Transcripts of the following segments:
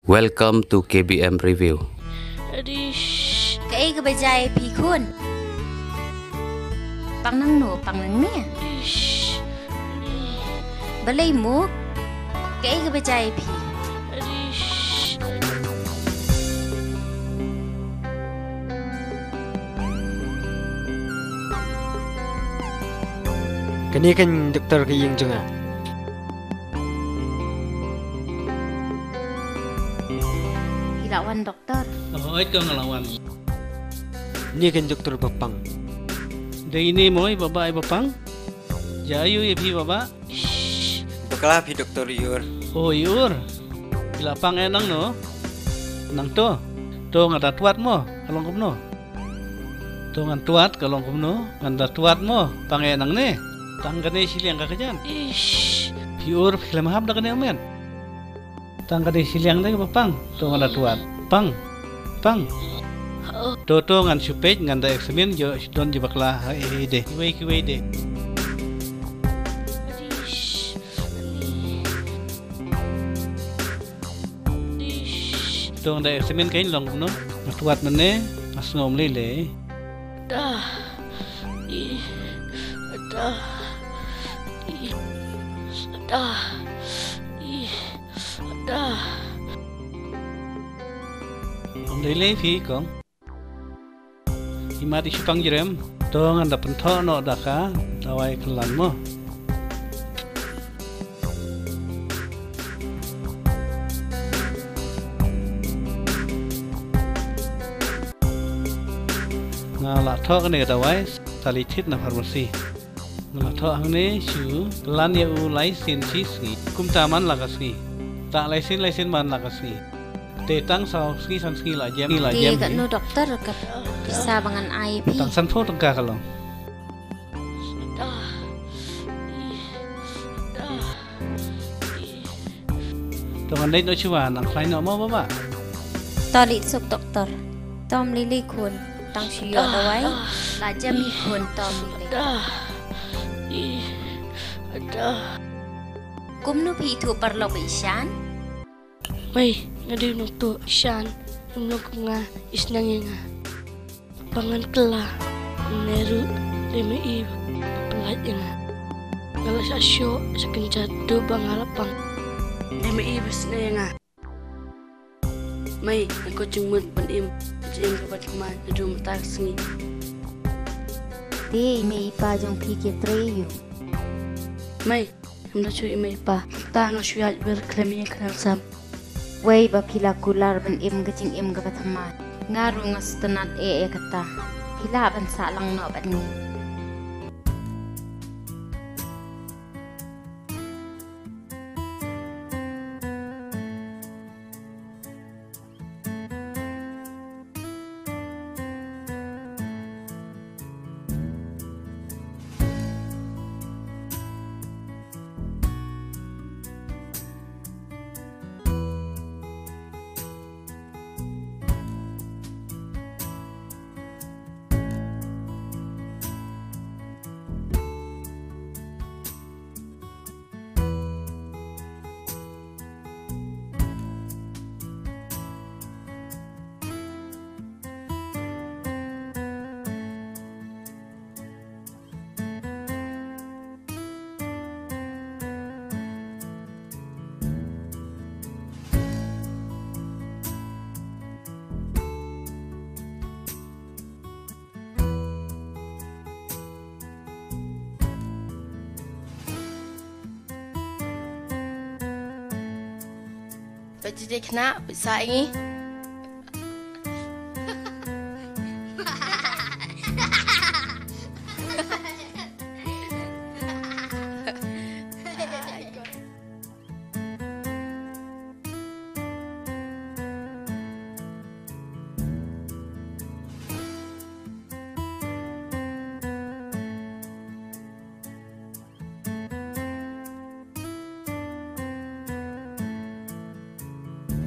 Welcome to KBM Review. Cái bajai pi khun. Pang nang no pang nang ne. Balai mu. Cái bajai pi. Kani kan doktor ke yang jenga. Lawan doktor. Oi kang lawan. Ni kan doktor Bapang. Dari ini moi baba ai bapang. Jayu ye pi baba. Bakala pi doktor Yur. Oh Yur. Lapang enang no. Nang to. To ngada tuat mo kalong kumno. To ngan tuat kalong kumno. Ngada tuat mo pangenang ne. Tanggane siliang kakajan. Yur film hab dak ne amen. Tanggane siliang ne bapang. To ngada tuat. Pang. Toto ngan supej ngan da eksamen jo don di bakla de. Kiwe de. To da eksamen kain long no. Matuat mene mas ngom lele. Dah. Lele fi kong. Imati supang jerem. To ngan da pentho no daka dawai kelan mo. Ngala tho kan ga dawai salitit na farmasi. Ngala tho ang ne shu lan ya u laisin si kum taman lagasi. Tak laisin man lagasi. Tetang sau ski san ski la jam. Di kat no doktor kat bisa bangan IP. Tang san pho tengka kalong. Tuan dai no chuwa nang klai no mo baba. Tali suk doktor. Tom lili khun. Tang shiyo dawai. La jami khun tom lili. Kum no pi thu parlok isyan. May ngadi nung to isyan nung nga isnang nga pangan kela neru leme i pengat nga ngala sa syo sa kencat do bangalapang leme i besna nga may ako jengmut panim jeng kapat keman do matak sengi Di me ipa jong pi ke tre yu. may hamda chu i pa ta nga syat ber klemi kran sam Way ba pila kular ban im gacing im gabatama. Ngaru ngas tenat kata. Pila ban salang no ban ni. Baju dia kena besar ini.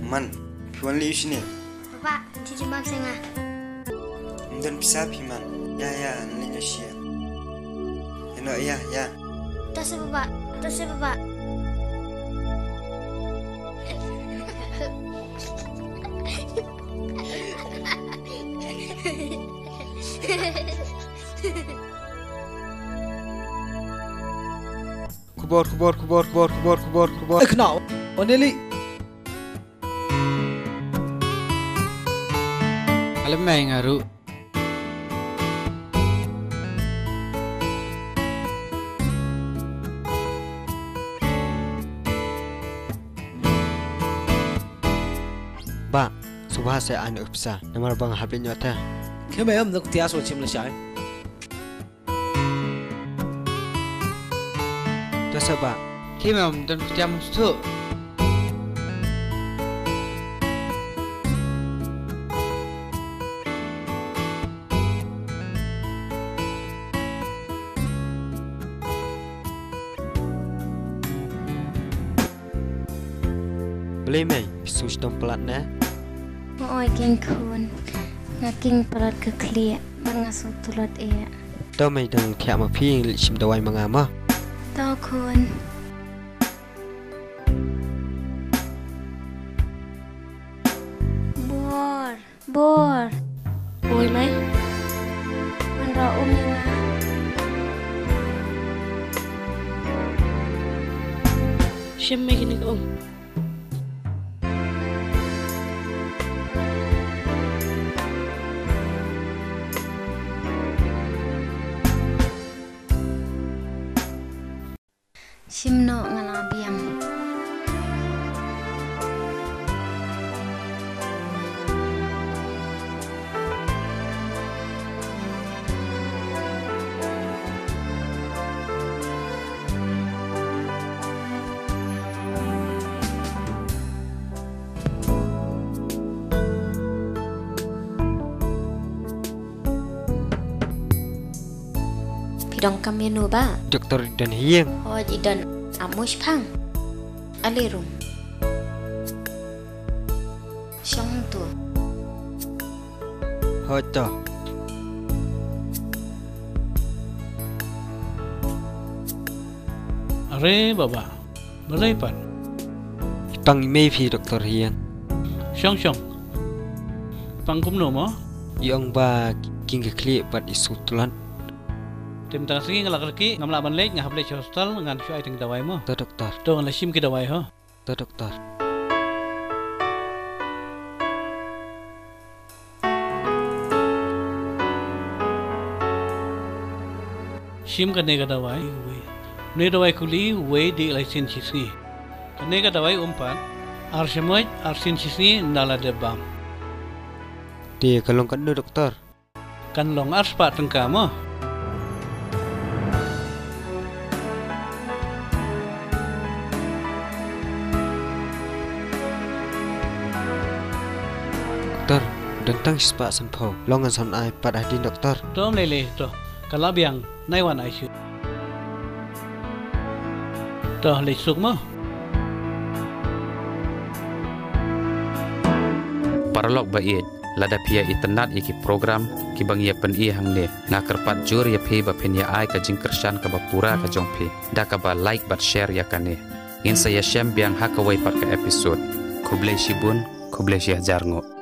Man, piwan li usine. Bapak, cici bab senga. Mdan bisa piman. Ya, nanya sia. Eno ya. Tas bapak. Kubor. Kenal. Oneli. Alam mai ngaru. Ba, subah saya anu upsa. Namar bang habin nyata. Kemai am nak tias o chim la shai. Tasa ba. Kimam dan jam tu. Boleh mai, sus tempat na. Oi king kun. Ngaking parat ke klia bangasut tulat e. Tao mai dang thia ma phi sim dawai mangama. Tao kun. Bor. Oi mai. Man ra nga. Siyem may ginig Shimno ngalabiam. Pidong kami ba? Doktor dan hiang. Oh, idan amush pang. Alirum. Syong tu. Hoto. Are baba. Balai pan. Pang ime phi doktor hiang. Syong. Pangkum no mo. Yang ba king ke kli pat isu tulan. Tim tang sigi ngalak laki ngamla ban lek ngahab lek hostel ngan syu ai ting dawai mo. To doktor. To ngan sim ki dawai ho. To doktor. Sim ka nega dawai we. Ne dawai kuli we di lai sin chisi. Ka nega dawai umpan. Ar semoj ar sin chisi ndala de bam. Dia kalong kan doktor. Kan long ar spa tengka mo. Doktor, dentang spa sempau. Longan son ai pada di doktor. Tom lele to. Kalabiang naiwan ai syu. To le suk mo. Paralog bait lada pia internet iki program ki bang ya pen i hang le na kerpat jur ya phe ba phen ya ai ka jing kersan ka ba pura ka jong phe da ka ba like bat share ya kane in sa ya shem biang hakawai par ka episode kublai shibun kublai shi hajar ngo